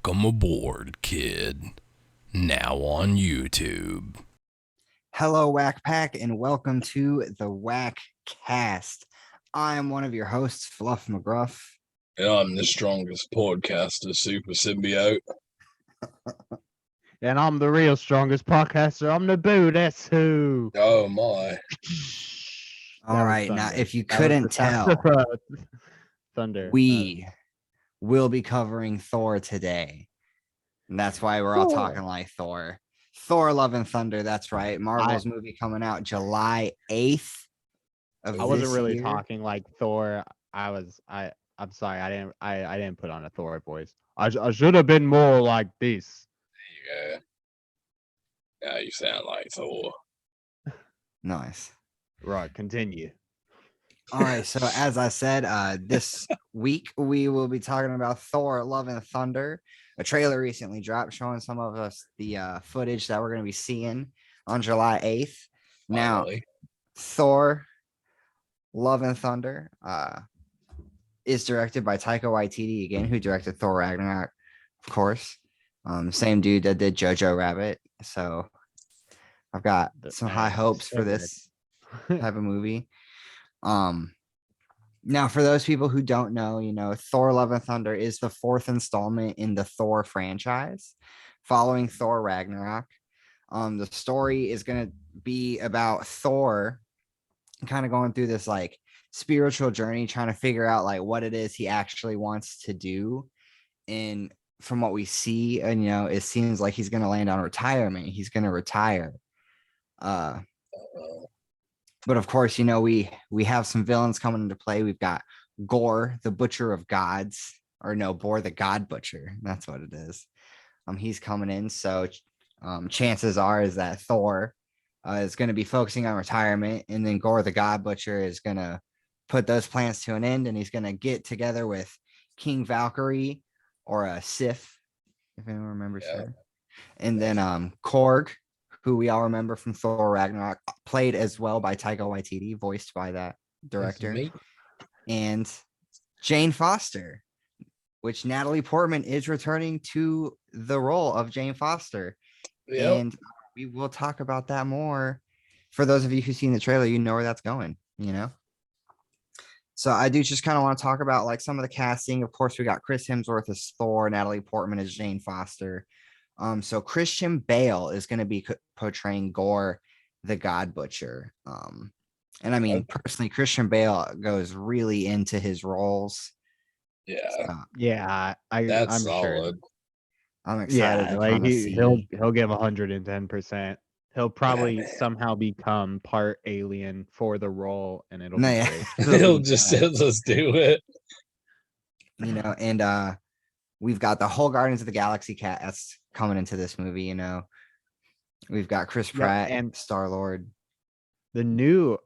Welcome aboard, kid. Now on YouTube. Hello, WakPak, and welcome to the W.A.K cast. I am one of your hosts, Fluff McGruff. And I'm the strongest podcaster, Super Symbiote. And I'm the real strongest podcaster. I'm the boo. That's who. Oh my. All right, now if you couldn't tell, Thunder. we will be covering Thor today. And that's why we're all talking like Thor. Thor Love and Thunder, that's right. Marvel's movie coming out July 8th. I wasn't really talking like Thor. I'm sorry, I didn't put on a Thor voice. I should have been more like this. There you go. Now you sound like Thor. Nice. Right, continue. All right, so as I said, this week we will be talking about Thor Love and Thunder. A trailer recently dropped showing some of us the footage that we're going to be seeing on July 8th. Now, Finally. Thor Love and Thunder is directed by Taika Waititi again, who directed Thor Ragnarok, of course. Same dude that did Jojo Rabbit. So I've got some high hopes for this type of movie. Now, for those people who don't know, Thor Love and Thunder is the fourth installment in the Thor franchise following Thor Ragnarok. The story is going to be about Thor kind of going through this like spiritual journey, trying to figure out like what it is he actually wants to do. And from what we see, and it seems like he's going to land on retirement. He's going to retire. But of course, we have some villains coming into play. We've got Gore, the Butcher of Gods, or no, Bor the God Butcher. That's what it is. He's coming in. So chances are is that Thor is going to be focusing on retirement, and then Gore the God Butcher is going to put those plans to an end, and he's going to get together with King Valkyrie or a Sif, if anyone remembers her. And then Korg, who we all remember from Thor Ragnarok, played as well by Taika Waititi, voiced by that director. And Jane Foster, which Natalie Portman is returning to the role of Jane Foster. Yep. And we will talk about that more. For those of you who've seen the trailer, you know where that's going, So I do just kind of want to talk about like some of the casting. Of course, we got Chris Hemsworth as Thor, Natalie Portman as Jane Foster. So Christian Bale is going to be portraying Gore, the God Butcher. And I mean, personally, Christian Bale goes really into his roles. Yeah. I'm solid. Sure. I'm excited. Yeah, like he'll give 110%. He'll probably somehow become part alien for the role, and it'll be great. He'll just say, let's do it. And we've got the whole Guardians of the Galaxy cast coming into this movie. We've got Chris Pratt and Star-Lord. The new,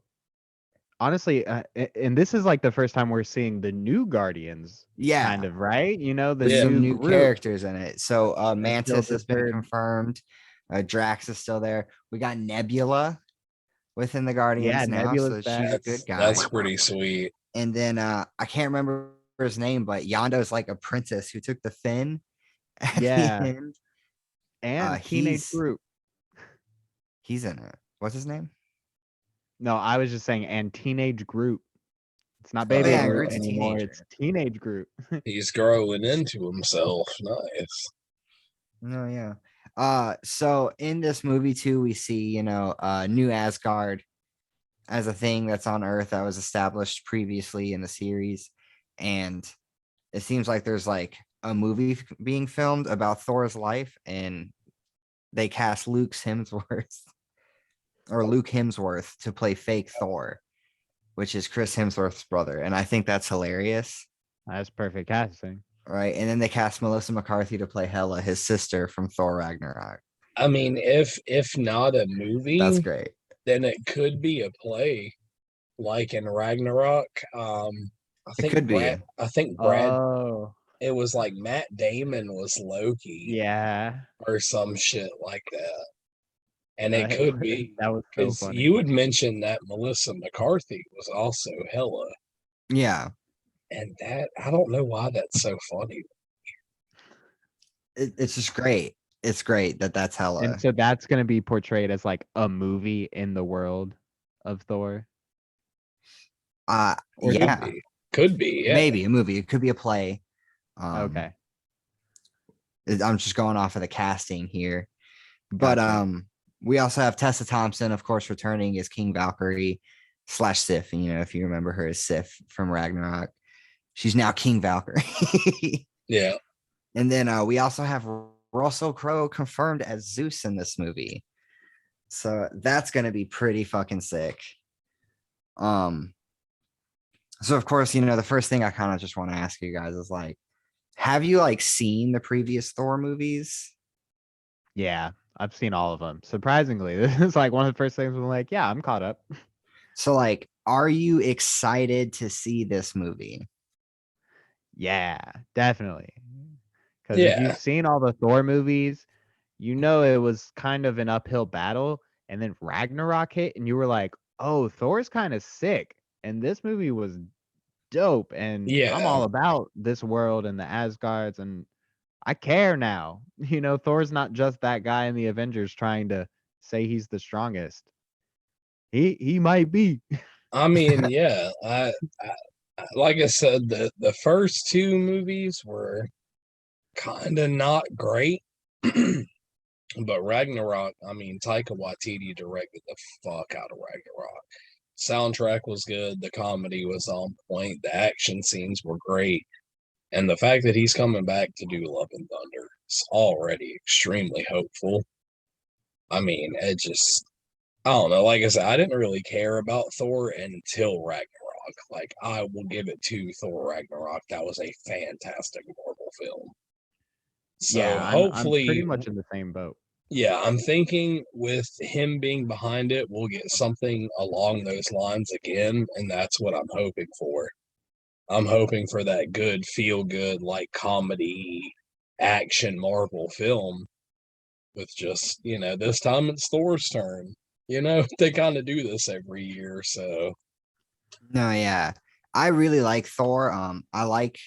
honestly, and this is like the first time we're seeing the new Guardians. Yeah, kind of right. Some new characters in it. So Mantis has been confirmed. Drax is still there. We got Nebula within the Guardians now. Nebula's so she's a good guy. That's pretty sweet. And then I can't remember his name, but Yondo's like a princess who took the fin. And Teenage Groot. He's in it. What's his name? No, I was just saying, and Teenage Groot. It's not baby Groot anymore. It's Teenage Groot. He's growing into himself. Nice. No, yeah. So in this movie too, we see, new Asgard as a thing that's on Earth that was established previously in the series. And it seems like there's like a movie being filmed about Thor's life, and they cast Luke Hemsworth to play fake Thor, which is Chris Hemsworth's brother. And I think that's hilarious. That's perfect casting. Right. And then they cast Melissa McCarthy to play Hela, his sister from Thor Ragnarok. I mean, if not a movie, that's great. Then it could be a play, like in Ragnarok. I think Brad. It was like Matt Damon was Loki. Yeah. Or some shit like that. And it could be. That was so funny. You would mention that Melissa McCarthy was also Hela. Yeah. And that, I don't know why that's so funny. it's just great. It's great that's hella. And so that's gonna be portrayed as like a movie in the world of Thor. Yeah, could be, yeah. Maybe a movie. It could be a play. Okay. I'm just going off of the casting here, but Gotcha. we also have Tessa Thompson, of course, returning as King Valkyrie / Sif. And, if you remember her as Sif from Ragnarok, she's now King Valkyrie. Yeah. And then we also have Russell Crowe confirmed as Zeus in this movie, so that's gonna be pretty fucking sick. So of course, the first thing I kind of just want to ask you guys is like, have you like seen the previous Thor movies? Yeah, I've seen all of them. Surprisingly, this is like one of the first things I'm like, yeah, I'm caught up. So like, are you excited to see this movie? Yeah, definitely. Because if you've seen all the Thor movies, it was kind of an uphill battle. And then Ragnarok hit, and you were like, oh, Thor's kind of sick. And this movie was dope. And I'm all about this world and the Asgards. And I care now. Thor's not just that guy in the Avengers trying to say he's the strongest. He might be. I mean, yeah. I like I said, the first two movies were kind of not great. But Ragnarok, I mean, Taika Waititi directed the fuck out of Ragnarok. Soundtrack was good. The comedy was on point. The action scenes were great. And the fact that he's coming back to do Love and Thunder is already extremely hopeful. I mean, I don't know. Like I said, I didn't really care about Thor until Ragnarok. Like, I will give it to Thor Ragnarok. That was a fantastic Marvel film. So yeah, hopefully, I'm pretty much in the same boat. Yeah, I'm thinking with him being behind it, we'll get something along those lines again, and that's what I'm hoping for. I'm hoping for that good, feel-good, like comedy, action Marvel film with just, this time it's Thor's turn. They kind of do this every year, so. No, yeah. I really like Thor. I like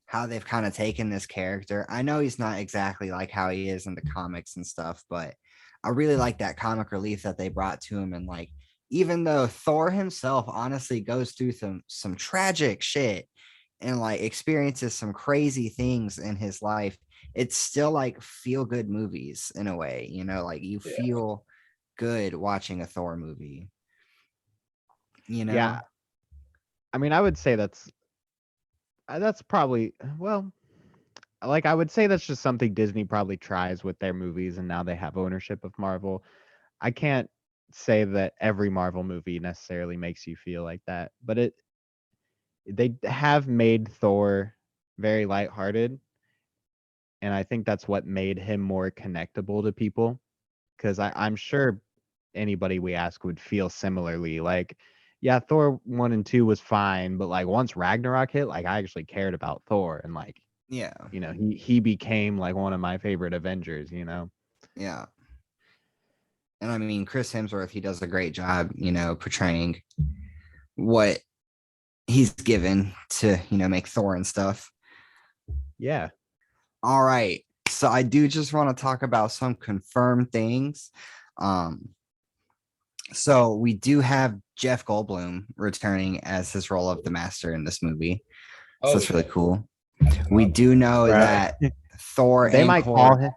how they've kind of taken this character. I know he's not exactly like how he is in the comics and stuff, but I really like that comic relief that they brought to him. And like, even though Thor himself honestly goes through some tragic shit and like experiences some crazy things in his life, it's still like feel good movies in a way, like you feel good watching a Thor movie. Yeah. I mean, I would say that's probably, well, like I would say that's just something Disney probably tries with their movies, and now they have ownership of Marvel. I can't say that every Marvel movie necessarily makes you feel like that, but they have made Thor very lighthearted, and I think that's what made him more connectable to people, because I'm sure anybody we ask would feel similarly. Like, yeah, Thor 1 and 2 was fine, but like once Ragnarok hit, like I actually cared about Thor, and like, yeah, he became like one of my favorite Avengers. Yeah. And I mean, Chris Hemsworth, he does a great job, portraying what he's given to, make Thor and stuff. Yeah. All right. So I do just want to talk about some confirmed things. So we do have Jeff Goldblum returning as his role of the Master in this movie. So that's really cool. We do know that Thor they might call him.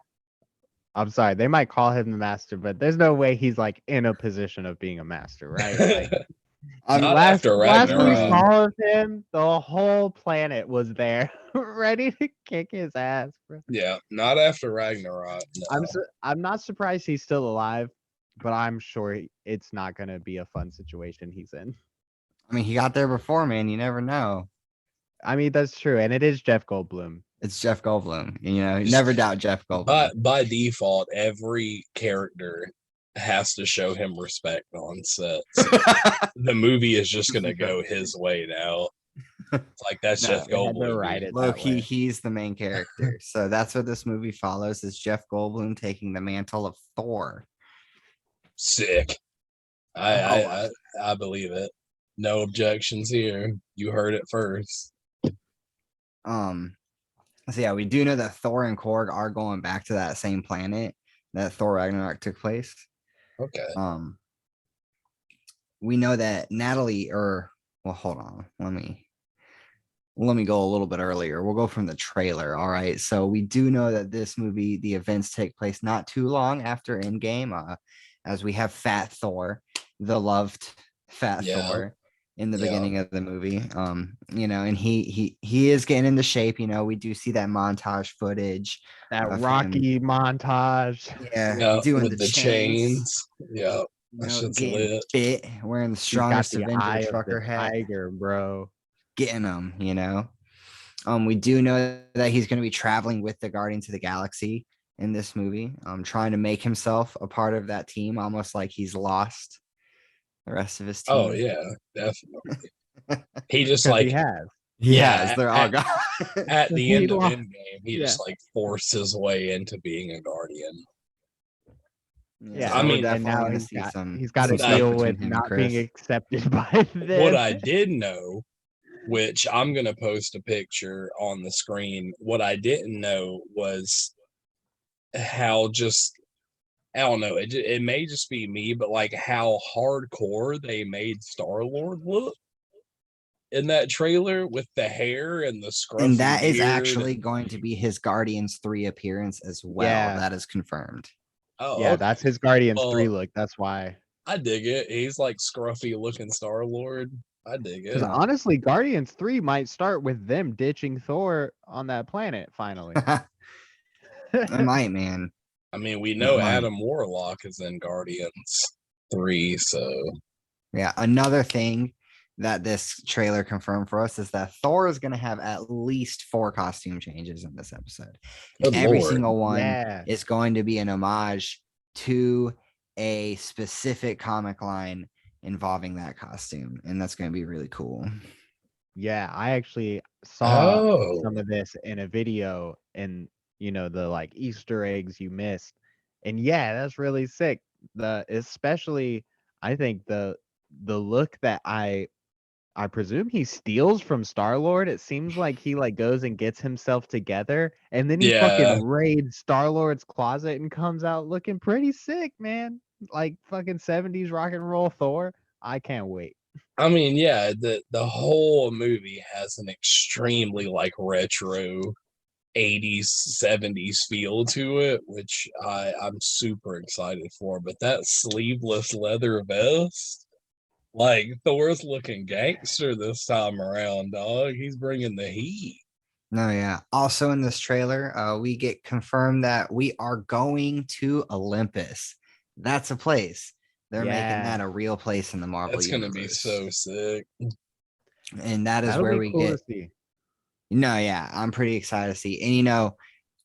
I'm sorry, they might call him the Master, but there's no way he's like in a position of being a Master, right? Like, last we saw of him, the whole planet was there, ready to kick his ass, bro. Yeah, not after Ragnarok. No. I'm not surprised he's still alive, but I'm sure it's not gonna be a fun situation he's in. I mean, he got there before, man. You never know. I mean, that's true, and it is Jeff Goldblum. It's Jeff Goldblum. Never doubt Jeff Goldblum. By default, every character has to show him respect on set. So the movie is just gonna go his way now. It's like that's Jeff Goldblum. Look, he's the main character. So that's what this movie follows: is Jeff Goldblum taking the mantle of Thor. Sick. I believe it. No objections here. You heard it first. So yeah, we do know that Thor and Korg are going back to that same planet that Thor Ragnarok took place. Okay. We know that Natalie, or well, hold on, let me go a little bit earlier. We'll go from the trailer. All right. So we do know that this movie, the events take place not too long after Endgame, as we have Fat Thor, the loved Fat Yeah. Thor in the Yeah. beginning of the movie. And he is getting into shape. We do see that montage footage. That of him, Rocky montage. Yeah. doing With the chains. Yeah. That shit's getting lit. bit, wearing the He's got strongest the Avenger eye of trucker the hat, tiger, bro. getting them. We do know that he's going to be traveling with the Guardians of the Galaxy in this movie, trying to make himself a part of that team, almost like he's lost the rest of his team. Oh yeah, definitely. He just Because like he has. Yes, they're all gone. at the He end of lost. Endgame, he just like forced his way into being a Guardian. Yeah, I we're mean, and definitely now going to see some. he's got to some stuff deal between with him and not being Chris. accepted by them. What I did know, which I'm gonna post a picture on the screen, what I didn't know was how just I don't know. It may just be me, but like how hardcore they made Star-Lord look in that trailer with the hair and the scruffy And that is beard. actually going to be his Guardians 3 appearance as well. Yeah. That is confirmed. Oh, Yeah, okay. that's his Guardians 3 look. That's why. I dig it. He's like scruffy looking Star-Lord. I dig it. Because honestly, Guardians 3 might start with them ditching Thor on that planet finally. It might, man. I mean, we know might. Adam Warlock is in Guardians 3, so Yeah, another thing that this trailer confirmed for us is that Thor is going to have at least 4 costume changes in this episode. Good Every Lord. single one Yeah. is going to be an homage to a specific comic line involving that costume, and that's going to be really cool. Yeah, I actually saw Oh. some of this in a video, and the like Easter eggs you missed. And yeah, that's really sick. Especially I think the look that I presume he steals from Star-Lord. It seems like he like goes and gets himself together, and then he Yeah. fucking raids Star-Lord's closet and comes out looking pretty sick, man. Like fucking 70s rock and roll Thor. I can't wait. I mean, yeah, the whole movie has an extremely like retro 80s 70s feel to it, which I'm super excited for. But that sleeveless leather vest, like Thor's looking gangster this time around, dog. He's bringing the heat. No, yeah. Also in this trailer, we get confirmed that we are going to Olympus. That's a place. They're making that a real place in the Marvel That's universe. gonna be so sick. And that is That'll where be we cool get. to see. No, yeah, I'm pretty excited to see. And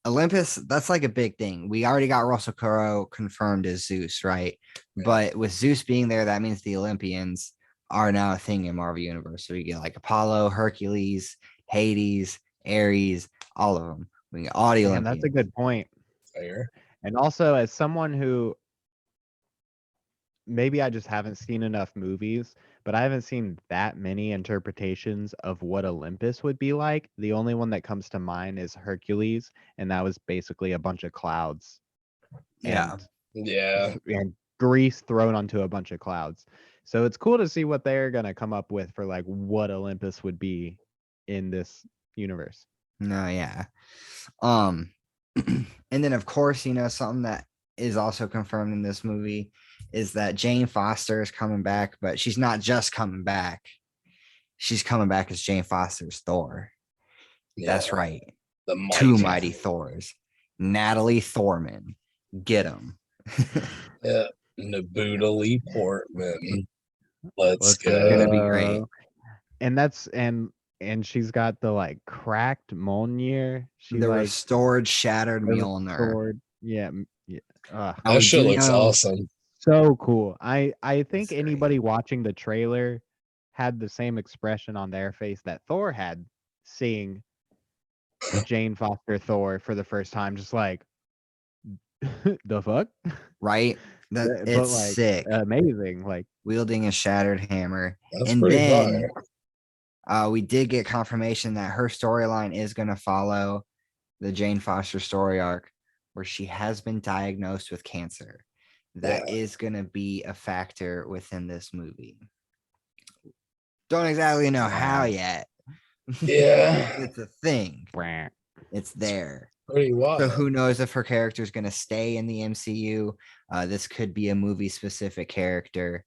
Olympus, that's like a big thing. We already got Russell Crowe confirmed as Zeus, right? Yeah. But with Zeus being there, that means the Olympians are now a thing in Marvel Universe. So we get like Apollo, Hercules, Hades, Ares, all of them. We get all the Damn, Olympians. that's a good point. Fair. And also, as someone who maybe I just haven't seen enough movies, but I haven't seen that many interpretations of what Olympus would be like. The only one that comes to mind is Hercules, and that was basically a bunch of clouds. Yeah. And grease thrown onto a bunch of clouds. So it's cool to see what they're gonna come up with for like what Olympus would be in this universe. No, yeah. And then of course, something that is also confirmed in this movie is that Jane Foster is coming back, but she's not just coming back. She's coming back as Jane Foster's Thor. Yeah. That's right. The Two mighty Thors. Natalie Thorman. Get them. Yeah. Natalie Portman. Let's go. It's gonna be great. And she's got the like cracked Mjolnir. The restored, shattered Mjolnir. Yeah. That shit looks awesome. So cool. I think anybody watching the trailer had the same expression on their face that Thor had seeing Jane Foster Thor for the first time, just like the fuck? Right? It's like, sick. Amazing. Like wielding a shattered hammer. That's and pretty then fire. We did get confirmation that her storyline is going to follow the Jane Foster story arc, where she has been diagnosed with cancer. That is going to be a factor within this movie. Don't exactly know how yet. Yeah. It's a thing. Wah. It's there. Pretty wild. So who knows if her character is going to stay in the MCU? This could be a movie specific character.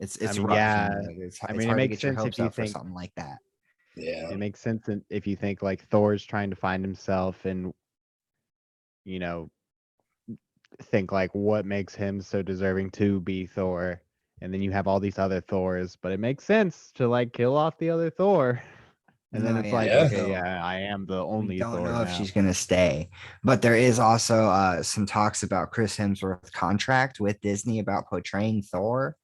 It's I mean, rough. yeah. It's I it's mean, it hard to makes get your sense if hopes you up for think something like that. Yeah. it makes sense if you think like Thor's trying to find himself and you know think like what makes him so deserving to be Thor, and then you have all these other Thors, but it makes sense to like kill off the other Thor, and then No, it's yeah, like Yeah. okay, so yeah, I am the we only don't Thor know if now. she's going to stay, but there is also some talks about Chris Hemsworth's contract with Disney about portraying Thor,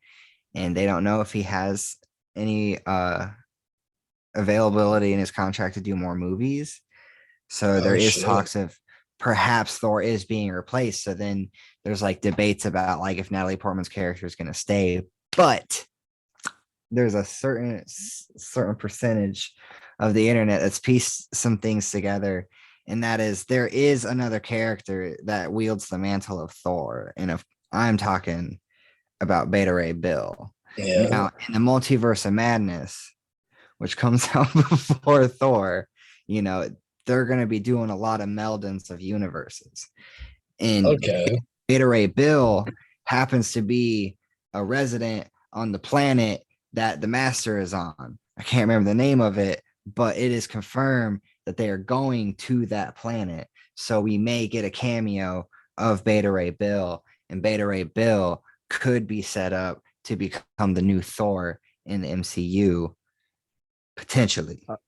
and they don't know if he has any availability in his contract to do more movies. So there Oh, is shit. talks of perhaps Thor is being replaced. So then there's like debates about like if Natalie Portman's character is going to stay, but there's a certain percentage of the internet that's pieced some things together, and that is there is another character that wields the mantle of Thor, and if I'm talking about Beta Ray Bill. Yeah. Now in the Multiverse of Madness, which comes out before Thor, you know, they're going to be doing a lot of meldings of universes. And Okay. Beta Ray Bill happens to be a resident on the planet that the Master is on. I can't remember the name of it, but it is confirmed that they are going to that planet. So we may get a cameo of Beta Ray Bill, and Beta Ray Bill could be set up to become the new Thor in the MCU potentially. All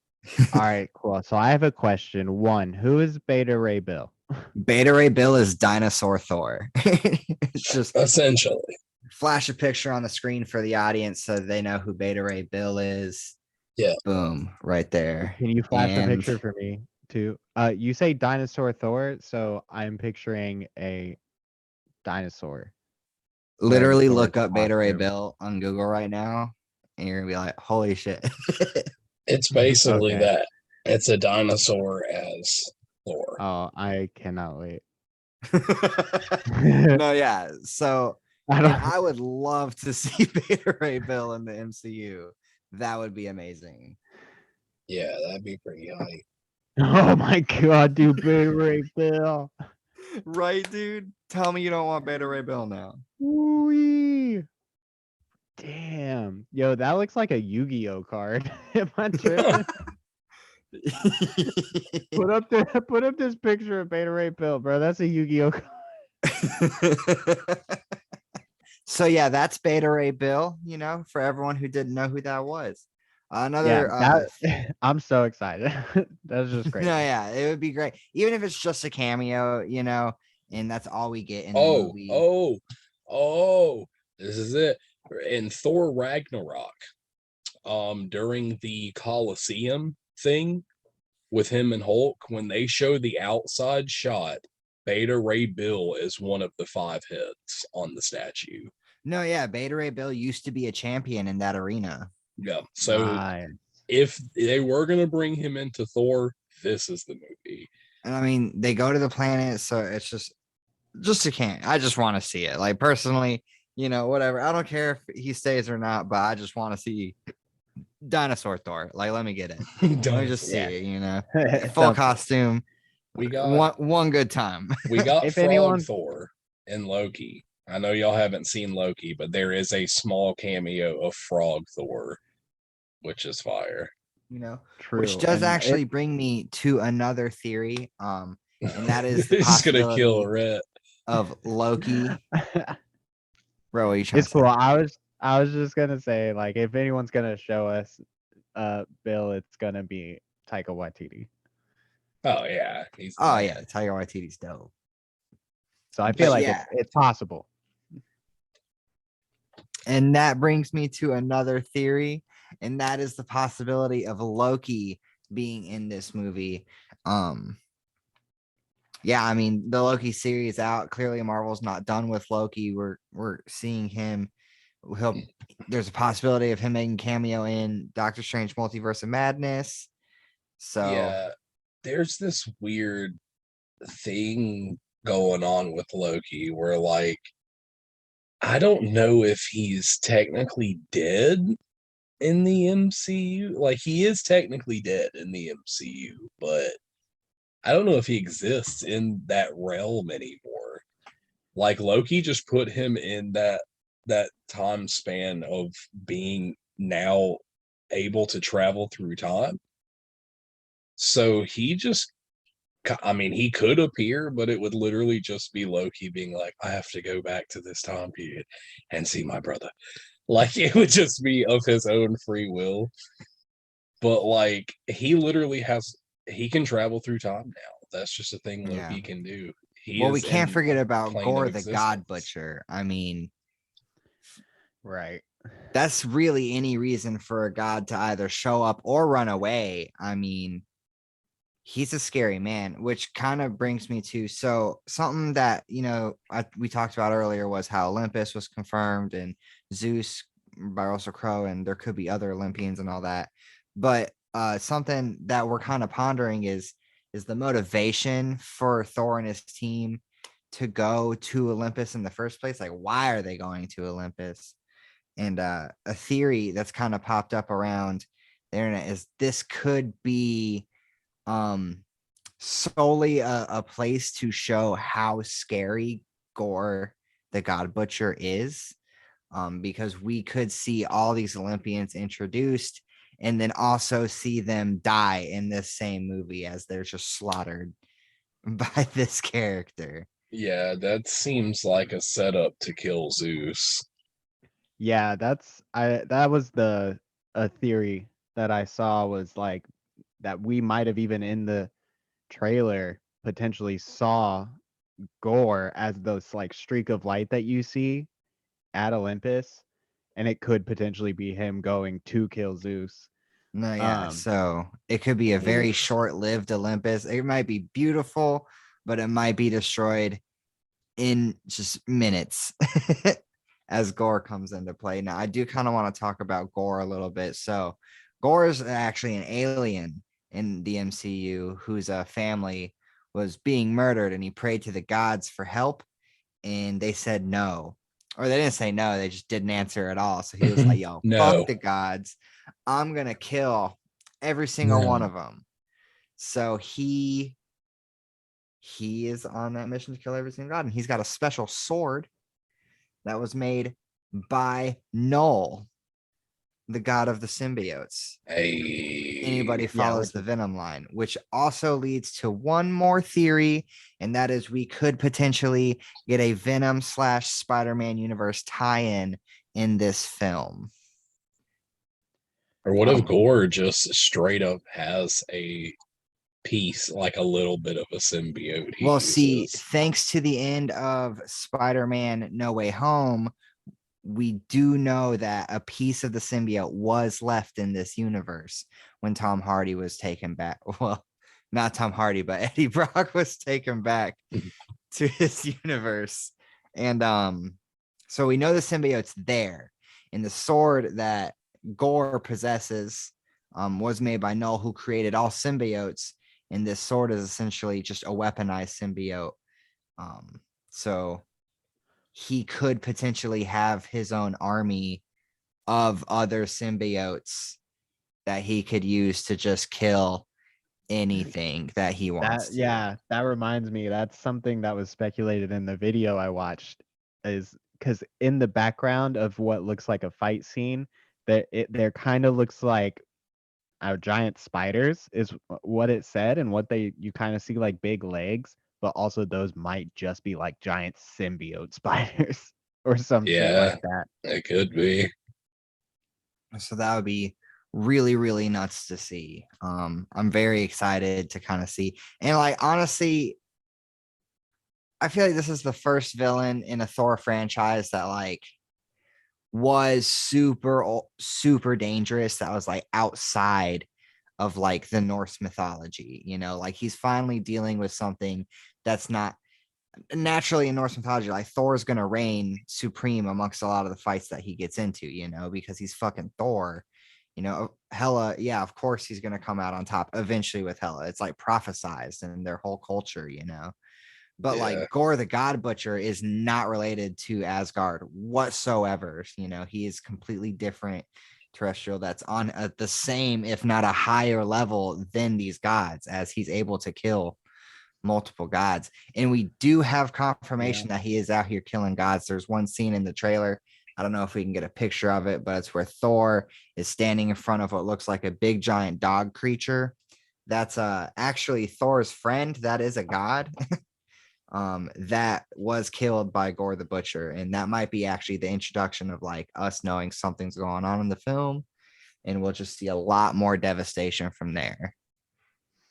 right, cool. So I have a question. One, who is Beta Ray Bill? Beta Ray Bill is Dinosaur Thor. It's just Essentially. flash a picture on the screen for the audience so they know who Beta Ray Bill is. Yeah. Boom, right there. Can you flash a And picture for me too? You say dinosaur Thor, so I'm picturing a dinosaur. wearing literally Thor's look up Beta Ray costume. Bill on Google right now, and you're gonna be like, holy shit. It's basically Okay. that. It's a dinosaur as Thor. Oh, I cannot wait. No, yeah. So I and don't. I would love to see Beta Ray Bill in the MCU. That would be amazing. Yeah, that'd be pretty hype. Oh my god, dude, Beta Ray Bill. Right, dude? Tell me you don't want Beta Ray Bill now. Woo-wee. Damn. Yo, that looks like a Yu-Gi-Oh card. Am I tripping? Put up this picture of Beta Ray Bill, bro. That's a Yu-Gi-Oh card. So yeah, that's Beta Ray Bill, you know, for everyone who didn't know who that was. Another I'm so excited. That's just great. no, yeah, it would be great. Even if it's just a cameo, you know, and that's all we get in the movie. This is it. In Thor Ragnarok, during the Colosseum thing with him and Hulk, when they show the outside shot, Beta Ray Bill is one of the 5 heads on the statue. No, yeah, Beta Ray Bill used to be a champion in that arena. Yeah. So Nice. if they were going to bring him into Thor, this is the movie. And I mean, they go to the planet, so it's just a can't. I just want to see it. Like personally, you know, whatever. I don't care if he stays or not, but I just want to see Dinosaur Thor. Like, let me get it. Let me just see Yeah. it, you know. It Full sounds- costume. We got one good time. we got If Frog anyone- Thor and Loki. I know y'all haven't seen Loki, but there is a small cameo of Frog Thor, which is fire. You know, True. which does and actually bring me to another theory. And that is the He's gonna possibility kill Rhett. of Loki. Bro, what are you trying It's to say? cool. I was just gonna say, like, if anyone's gonna show us Bill, it's gonna be Taika Waititi. Oh yeah. He's the Oh man. yeah, Taika Waititi's dope. So I feel But like yeah. it's possible. And that brings me to another theory, and that is the possibility of Loki being in this movie. Yeah, I mean, the Loki series out. Clearly, Marvel's not done with Loki. We're seeing him there's a possibility of him making cameo in Doctor Strange Multiverse of Madness. So Yeah, there's this weird thing going on with Loki where, like, I don't know if he's technically dead in the MCU. Like, he is technically dead in the MCU, but I don't know if he exists in that realm anymore. Like, Loki just put him in that time span of being now able to travel through time. So he just, I mean, he could appear, but it would literally just be Loki being like, I have to go back to this time period and see my brother. Like, it would just be of his own free will. But, like, he can travel through time now. That's just a thing yeah. Loki can do. He Well, we is can't in forget a about plane Gore of the God existence. Butcher. I mean, Right. that's really any reason for a god to either show up or run away. I mean, he's a scary man, which kind of brings me to something that we talked about earlier was how Olympus was confirmed and Zeus by Russell Crowe, and there could be other Olympians and all that. But something that we're kind of pondering is the motivation for Thor and his team to go to Olympus in the first place. Like, why are they going to Olympus? And a theory that's kind of popped up around the internet is this could be solely a place to show how scary Gore the God Butcher is, because we could see all these Olympians introduced and then also see them die in this same movie as they're just slaughtered by this character. Yeah, that seems like a setup to kill Zeus. Yeah, that was a theory that I saw, was like that we might have even in the trailer potentially saw Gore as those like streak of light that you see at Olympus, and it could potentially be him going to kill Zeus. No, yeah. Um, So it could be a very Oof. short-lived Olympus. It might be beautiful, but it might be destroyed in just minutes as Gore comes into play. Now, I do kind of want to talk about Gore a little bit. So Gore is actually an alien in the MCU whose family was being murdered, and he prayed to the gods for help, and they said no. Or they didn't say no, they just didn't answer at all. So he was like, yo, No. fuck the gods. I'm going to kill every single one of them. So he is on that mission to kill every single god, and he's got a special sword that was made by Null, the god of the symbiotes. Hey. Anybody follows which the is- Venom line, which also leads to one more theory, and that is we could potentially get a Venom / Spider-Man universe tie-in in this film. Or what if Gore just straight up has a piece, like a little bit of a symbiote he Well, uses? see, thanks to the end of Spider-Man No Way Home, we do know that a piece of the symbiote was left in this universe when Tom Hardy was taken back. Well, not Tom Hardy, but Eddie Brock was taken back to his universe. And so we know the symbiote's there. And the sword that Gore possesses was made by Null, who created all symbiotes. And this sword is essentially just a weaponized symbiote. So he could potentially have his own army of other symbiotes that he could use to just kill anything that he wants to. Yeah, that reminds me. That's something that was speculated in the video I watched, is because in the background of what looks like a fight scene, there kind of looks like giant spiders is what it said, and what you kind of see like big legs, but also those might just be like giant symbiote spiders or some shit Yeah, like that. it could be. So that would be really, really nuts to see. I'm very excited to kind of see. And like, honestly, I feel like this is the first villain in a Thor franchise that like was super dangerous, that was like outside of like the Norse mythology, like he's finally dealing with something that's not naturally in Norse mythology, like Thor's gonna reign supreme amongst a lot of the fights that he gets into, because he's fucking Thor. Hela, yeah, of course he's gonna come out on top eventually with Hela. It's like prophesized in their whole culture. But Yeah. like Gore the God Butcher is not related to Asgard whatsoever. He is completely different terrestrial that's on the same, if not a higher level than these gods, as he's able to kill multiple gods. And we do have confirmation that he is out here killing gods. There's one scene in the trailer. I don't know if we can get a picture of it, but it's where Thor is standing in front of what looks like a big giant dog creature. That's actually Thor's friend. That is a god. That was killed by Gore the Butcher. And that might be actually the introduction of like us knowing something's going on in the film. And we'll just see a lot more devastation from there.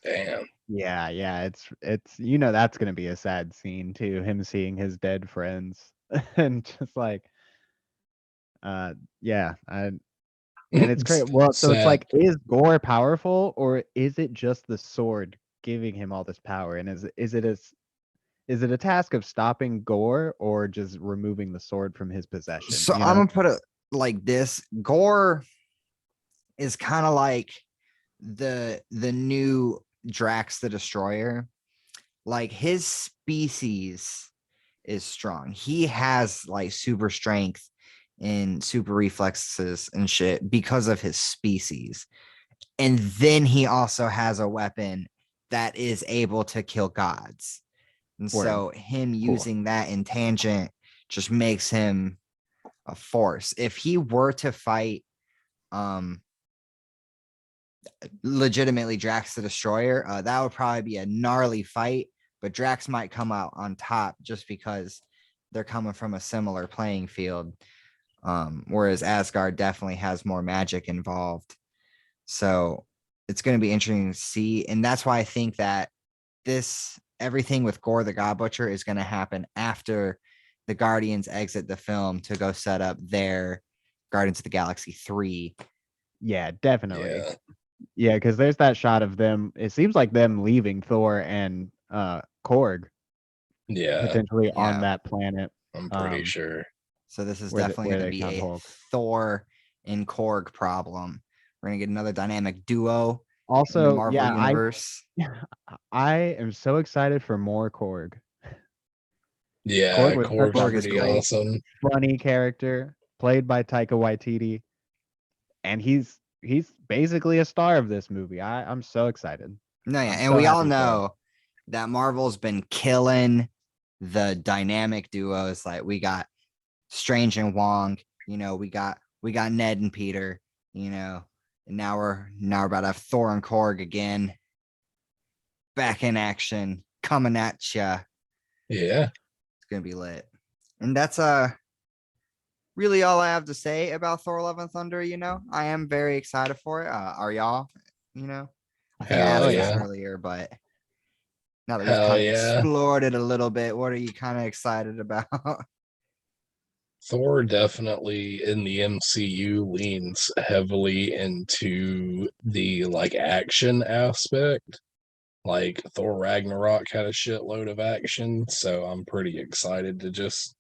Damn. Yeah, it's that's gonna be a sad scene too, him seeing his dead friends and just like yeah, and it's great. Well, so it's Sad. like, is Gore powerful, or is it just the sword giving him all this power? And is it a task of stopping Gore or just removing the sword from his possession? So I'm gonna put it like this: Gore is kind of like the new Drax the Destroyer. Like his species is strong. He has like super strength and super reflexes and shit because of his species. And then he also has a weapon that is able to kill gods. And Word. so him using that in tangent just makes him a force. If he were to fight legitimately Drax the Destroyer, that would probably be a gnarly fight, but Drax might come out on top just because they're coming from a similar playing field. Whereas Asgard definitely has more magic involved. So it's going to be interesting to see. And that's why I think that everything with Gore the God Butcher is going to happen after the Guardians exit the film to go set up their Guardians of the Galaxy 3. Yeah, definitely. Yeah, because there's that shot of them. It seems like them leaving Thor and Korg potentially on that planet. I'm pretty sure. So this is where definitely going to they be found a Hulk. Thor and Korg problem. We're going to get another dynamic duo in the Also, Marvel yeah, universe. I am so excited for more Korg. Yeah, Korg was Korg's such a pretty great. awesome. funny character played by Taika Waititi, and he's basically a star of this movie. I'm so excited. No, yeah, I'm and so we all happy for him. know that Marvel's been killing the dynamic duos. Like we got Strange and Wong, we got Ned and Peter, and now we're about to have Thor and Korg again, back in action, coming at ya. Yeah. It's gonna be lit, and that's really all I have to say about Thor Love and Thunder. I am very excited for it. Are y'all? I think I Hell asked this yeah. earlier, but now that we've Hell kind of yeah. explored it a little bit, what are you kind of excited about? Thor definitely in the MCU leans heavily into the like action aspect. Like Thor Ragnarok had a shitload of action, so I'm pretty excited to just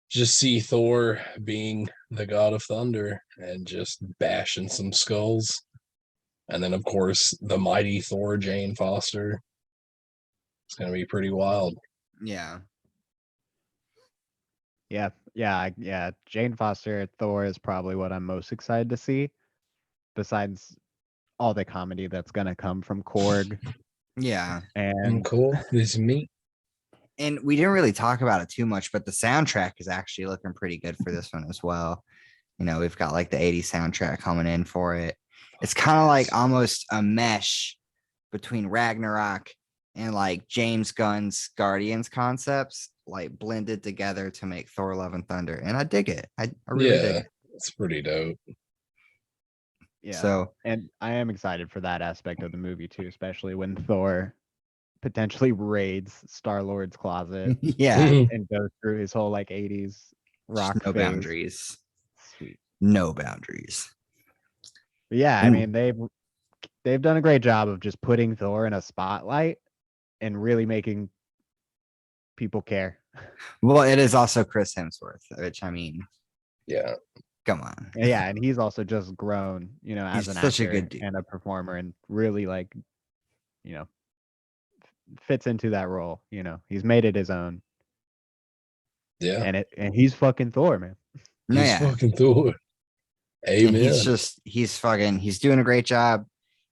see Thor being the god of thunder and just bashing some skulls. And then of course the mighty Thor Jane Foster. It's gonna be pretty wild. Yeah. Yeah. Jane Foster Thor is probably what I'm most excited to see, besides all the comedy that's gonna come from Korg. Yeah. And cool. This is me. And we didn't really talk about it too much, but the soundtrack is actually looking pretty good for this one as well. We've got like the 80s soundtrack coming in for it. It's kind of like almost a mesh between Ragnarok and like James Gunn's Guardians concepts, like blended together to make Thor Love and Thunder. And I dig it. I really dig it. It's pretty dope. yeah, So, and I am excited for that aspect of the movie too, especially when Thor potentially raids Star-Lord's closet yeah, and goes through his whole like 80s rock no phase. boundaries. Sweet. No boundaries. But yeah, I mean they've done a great job of just putting Thor in a spotlight and really making people care. Well, it is also Chris Hemsworth, which I mean, Yeah. come on. Yeah, and he's also just grown, as He's an such a actor good dude. and a performer, and really like, fits into that role. He's made it his own, Yeah. and he's fucking Thor, man. No, He's yeah. fucking Thor. And Amen. he's doing a great job.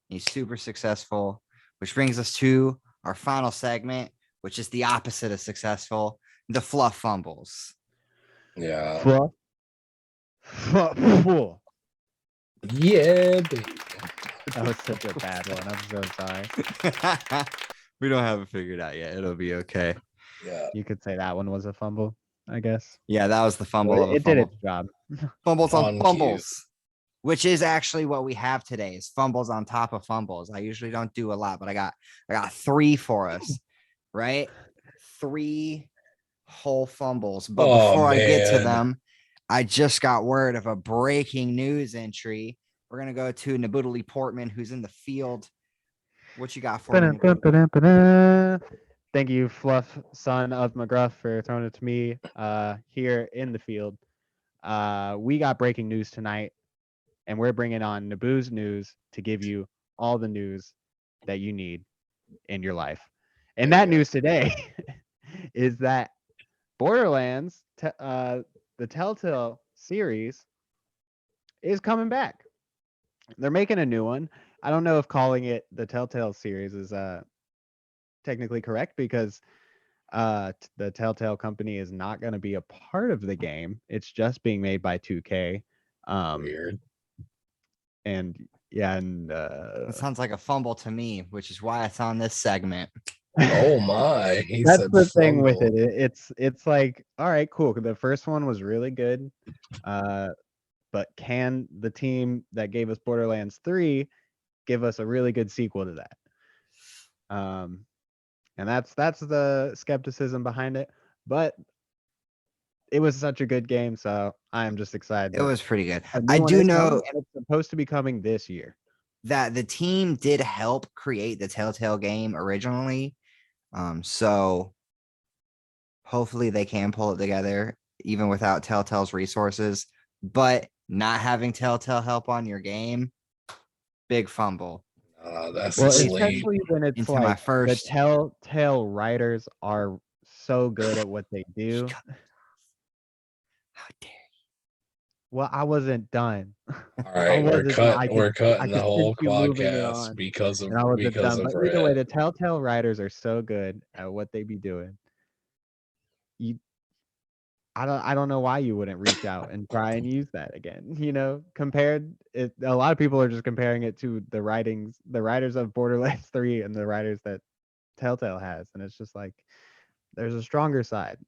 He's super successful, which brings us to our final segment, which is the opposite of successful, the fluff fumbles. Yeah. Fluff. Yeah, baby. That was such a bad one. I'm so sorry. We don't have it figured out yet. It'll be okay. Yeah. You could say that one was a fumble, I guess. Yeah, that was the fumble Well, of a it did fumble. its job. Fumbles On on cue. fumbles, which is actually what we have today, is fumbles on top of fumbles. I usually don't do a lot, but I got 3 for us, right? 3 whole fumbles. But before I get to man. them, I just got word of a breaking news entry. We're gonna go to Naboodly Portman, who's in the field. What you got for me? Naboodly? Thank you, Fluff, son of McGruff, for throwing it to me here in the field. We got breaking news tonight, and we're bringing on Naboo's News to give you all the news that you need in your life. And that news today is that Borderlands, the Telltale series, is coming back. They're making a new one. I don't know if calling it the Telltale series is technically correct, because the Telltale company is not going to be a part of the game. It's just being made by 2K. Weird. And yeah, and It sounds like a fumble to me, which is why it's on this segment. Oh my. that's the thing with it. It's like, all right, cool. The first one was really good. But can the team that gave us Borderlands 3 give us a really good sequel to that? And that's the skepticism behind it. But it was such a good game, so I am just excited. It was pretty good. A new I one do is know coming, and it's supposed to be coming this year. that the team did help create the Telltale game originally. So hopefully they can pull it together even without Telltale's resources. But not having Telltale help on your game, big fumble. That's Well, sleep. especially when it's Into my like first- the Telltale writers are so good at what they do. How dare you? Well, I wasn't done. All right, we're I cutting the could whole continue moving it podcast on, because of and I wasn't done. But either way, Red. the Telltale writers are so good at what they be doing. I don't know why you wouldn't reach out and try and use that again. A lot of people are just comparing it to the writers of Borderlands 3 and the writers that Telltale has, and it's just like there's a stronger side.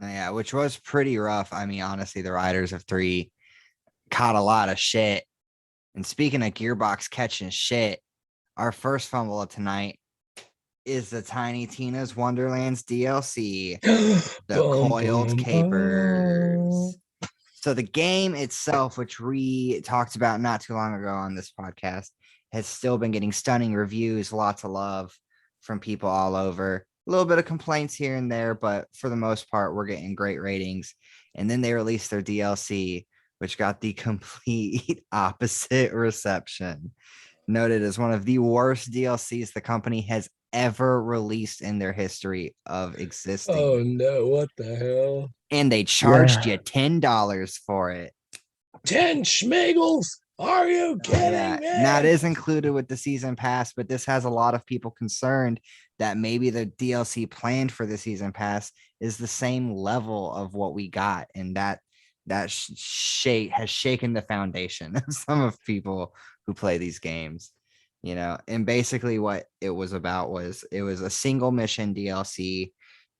Yeah, which was pretty rough. I mean, honestly, the writers of 3 caught a lot of shit. And speaking of Gearbox catching shit, our first fumble of tonight is the Tiny Tina's Wonderlands DLC, the Coiled Capers. So the game itself, which we talked about not too long ago on this podcast, has still been getting stunning reviews, lots of love from people all over. A little bit of complaints here and there, but for the most part, we're getting great ratings. And then they released their DLC, which got the complete opposite reception. Noted as one of the worst DLCs the company has ever released in their history of existing. Oh no, what the hell? And they charged you $10 for it. 10 schmegels? Are you kidding me? And that is included with the season pass, but this has a lot of people concerned that maybe the DLC planned for the season pass is the same level of what we got, and that has shaken the foundation of some of people who play these games. And basically what it was about was it was a single mission DLC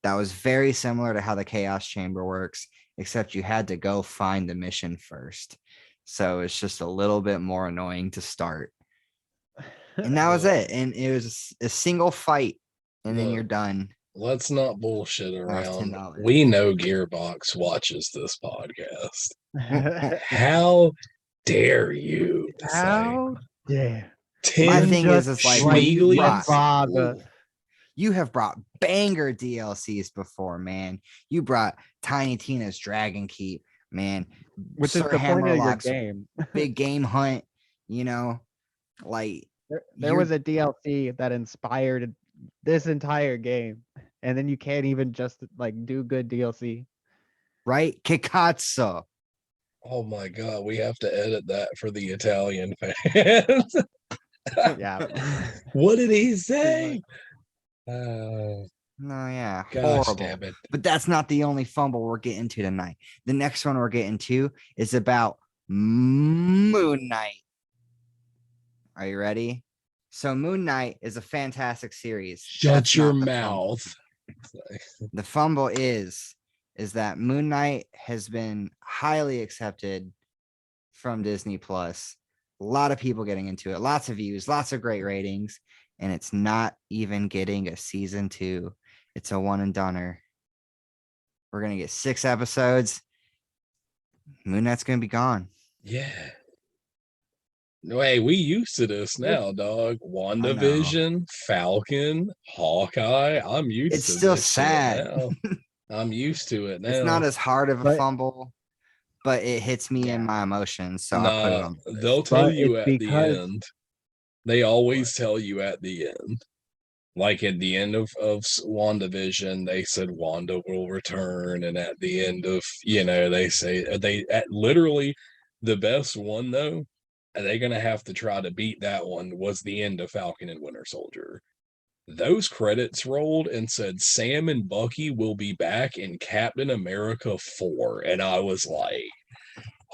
that was very similar to how the Chaos Chamber works, except you had to go find the mission first. So it's just a little bit more annoying to start. And that was it. And it was a single fight, and then you're done. Let's not bullshit around. $10. We know Gearbox watches this podcast. How dare you? How dare? My thing is like Schmeegly father. You have brought banger DLCs before, man. You brought Tiny Tina's Dragon Keep, man. Which Sir is the point of your Hammerlock's game. Big Game Hunt, you know, like There you're was a DLC that inspired this entire game, and then you can't even just like do good DLC. right. Kikatsu. Oh my god, we have to edit that for the Italian fans. Yeah. What did he say? Uh, No, yeah, gosh horrible. damn it. But that's not the only fumble we're getting to tonight. The next one we're getting to is about Moon Knight. Are you ready? So Moon Knight is a fantastic series. Shut That's your not the fumble. mouth. The fumble is that Moon Knight has been highly accepted from Disney Plus. A lot of people getting into it, lots of views, lots of great ratings, and it's not even getting a season 2. It's a one and doneer. We're gonna get 6 episodes. Moon Knight's gonna be gone. Yeah. No, hey, we used to this now, dog. WandaVision, Falcon, Hawkeye. I'm used It's to still this sad. shit now. I'm used to it now. It's not as hard of a But- fumble, but it hits me in Yeah. my emotions. So I'll put it Nah, on the list. they'll tell But you it's at the because- end. They always tell you at the end. Like at the end of WandaVision, they said Wanda will return, and at the end of they say literally the best one though. They're gonna have to try to beat that one. Was the end of Falcon and Winter Soldier. Those credits rolled and said Sam and Bucky will be back in Captain America 4, and I was like,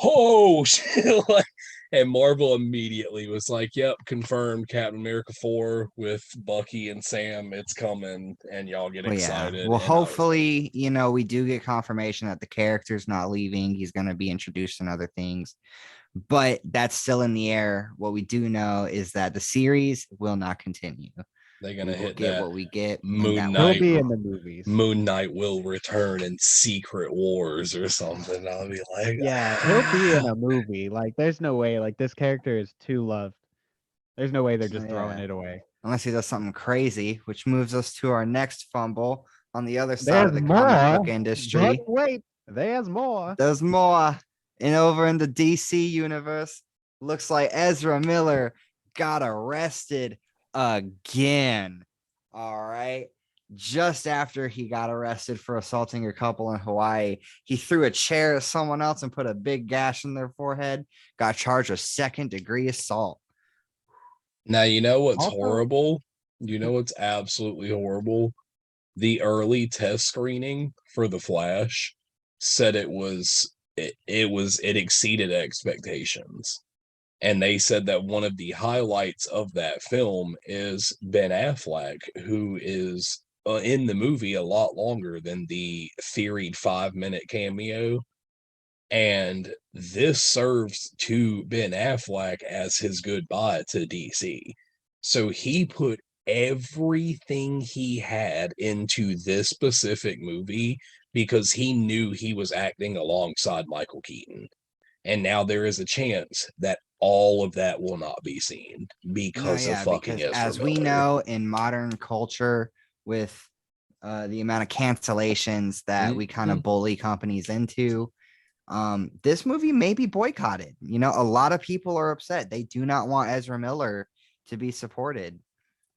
oh shit! Like, and Marvel immediately was like, yep, confirmed Captain America 4 with Bucky and Sam. It's coming, and y'all get Well, excited. yeah. Well, and I was hopefully, we do get confirmation that the character's not leaving. He's going to be introduced in other things, but that's still in the air. What we do know is that the series will not continue. they're gonna We will hit get that what we get. and Moon that He'll Knight. be in the movies. Moon Knight will return in Secret Wars or something. I'll be like, Yeah, he'll be in a movie. Like, there's no way. Like, this character is too loved. There's no way they're just throwing Yeah. it away. Unless he does something crazy, which moves us to our next fumble on the other side of There's the comic more. book industry. But wait, there's more. There's more. And over in the DC universe, looks like Ezra Miller got arrested again. All right. Just after he got arrested for assaulting a couple in Hawaii, he threw a chair at someone else and put a big gash in their forehead. Got charged with 2nd-degree assault. now you know what's Also- horrible? You know what's absolutely horrible? The early test screening for The Flash said it exceeded expectations. And they said that one of the highlights of that film is Ben Affleck, who is in the movie a lot longer than the theoried 5-minute cameo. And this serves to Ben Affleck as his goodbye to DC. So he put everything he had into this specific movie because he knew he was acting alongside Michael Keaton. And now there is a chance that all of that will not be seen because of fucking because Ezra as we Miller. know in modern culture with the amount of cancellations that we kind of bully companies into, this movie may be boycotted. A lot of people are upset. They do not want Ezra Miller to be supported.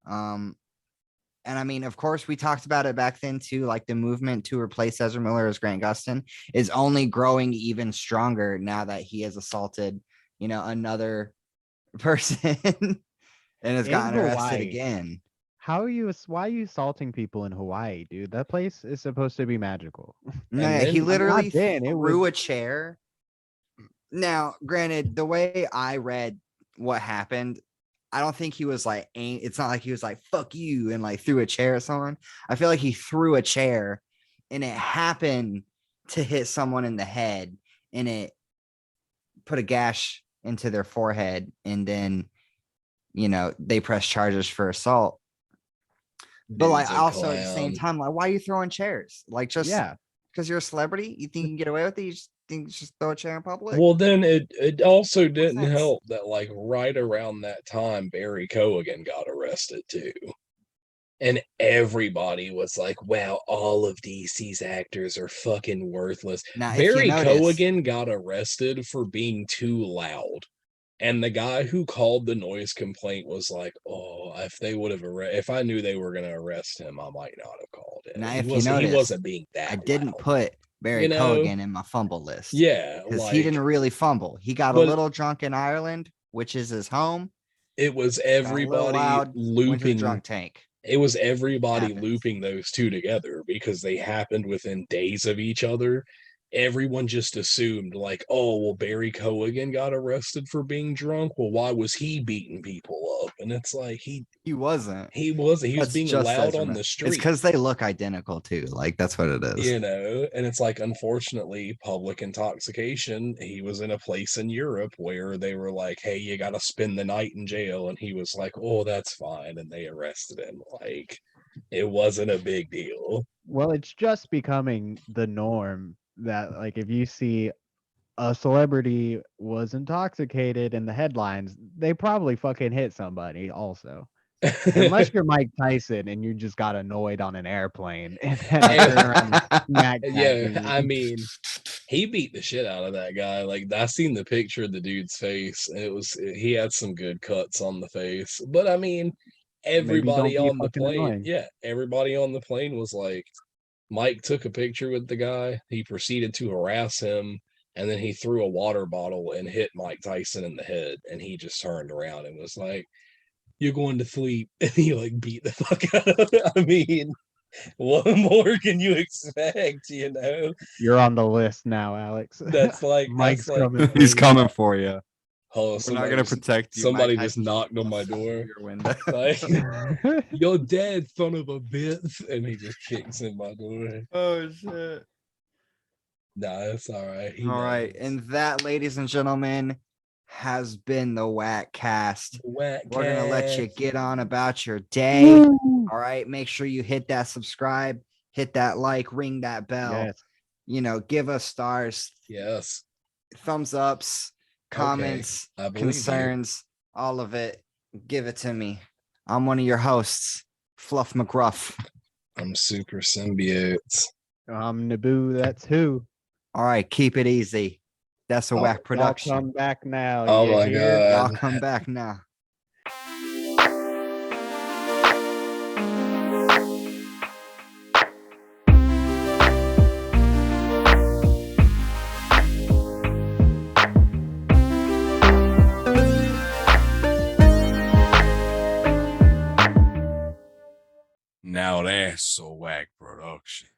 And I mean, of course, we talked about it back then too. Like the movement to replace Ezra Miller as Grant Gustin is only growing even stronger now that he has assaulted, another person and has In gotten arrested Hawaii. again. Why are you assaulting people in Hawaii, dude? That place is supposed to be magical. No, And yeah, then- he literally Not then, it threw was- a chair. Now, granted, the way I read what happened, I don't think he was like, it's not like he was like, fuck you, and like threw a chair at someone. I feel like he threw a chair and it happened to hit someone in the head and it put a gash into their forehead. And then, they press charges for assault. But like, Dude's a also at the same clown. time, like, why are you throwing chairs? Like, just Yeah. because you're a celebrity, you think you can get away with it? You just think you just throw a chair in public? Well, then it also didn't sense. help that like right around that time Barry Cogan got arrested too. And everybody was like, wow, all of DC's actors are fucking worthless. Now, if you Barry notice, Cogan got arrested for being too loud. And the guy who called the noise complaint was like, "Oh, if they would have if I knew they were going to arrest him, I might not have called it." now He if you wasn't. He notice, wasn't being that. I didn't loud, put Barry you know? Cogan in my fumble list. Yeah, because he didn't really fumble. He got a but- little drunk in Ireland, which is his home. It was Got a little everybody loud, went to the looping. drunk tank. It was everybody Happens. looping those two together because they happened within days of each other. Everyone just assumed, like, oh, well, Barry Cogan got arrested for being drunk. Well, why was he beating people up? And it's like He wasn't. He was That's being just loud as on dramatic. the street. It's because they look identical too. Like that's what it is. You know, and it's like, unfortunately, public intoxication. He was in a place in Europe where they were like, hey, you got to spend the night in jail. And he was like, oh, that's fine. And they arrested him. Like, it wasn't a big deal. Well, it's just becoming the norm that, like, if you see a celebrity was intoxicated in the headlines, they probably fucking hit somebody also. Unless you're Mike Tyson and you just got annoyed on an airplane and then turn around and smack that Yeah, dude. I mean, he beat the shit out of that guy. Like, I seen the picture of the dude's face. He had some good cuts on the face. But I mean, everybody on the plane, everybody on the plane was like, Mike took a picture with the guy. He proceeded to harass him, and then he threw a water bottle and hit Mike Tyson in the head. And he just turned around and was like, "You're going to sleep." And he like beat the fuck out of it. I mean, what more can you expect? You know, You're on the list now, Alex. that's like Mike's that's like, coming. He's coming for you. Oh, We're not gonna protect you. Somebody Mike just Tyson's knocked on my through door. your window. Like, "You're dead, son of a bitch," and he just kicks in my door. Oh shit. Nah, it's all right. All right, and that, ladies and gentlemen, has been the WAK cast. We're gonna let you get on about your day. All right, make sure you hit that subscribe, hit that like, ring that bell. Yes. You know, give us stars, Yes, thumbs ups, comments, I believe you. concerns, all of it. Give it to me. I'm one of your hosts, Fluff McGruff. I'm Super Symbiotes. Naboo, that's who. All right, keep it easy. That's a WAK production. Y'all come back now. Oh you my hear? God. Y'all come back now. Now that's a WAK production.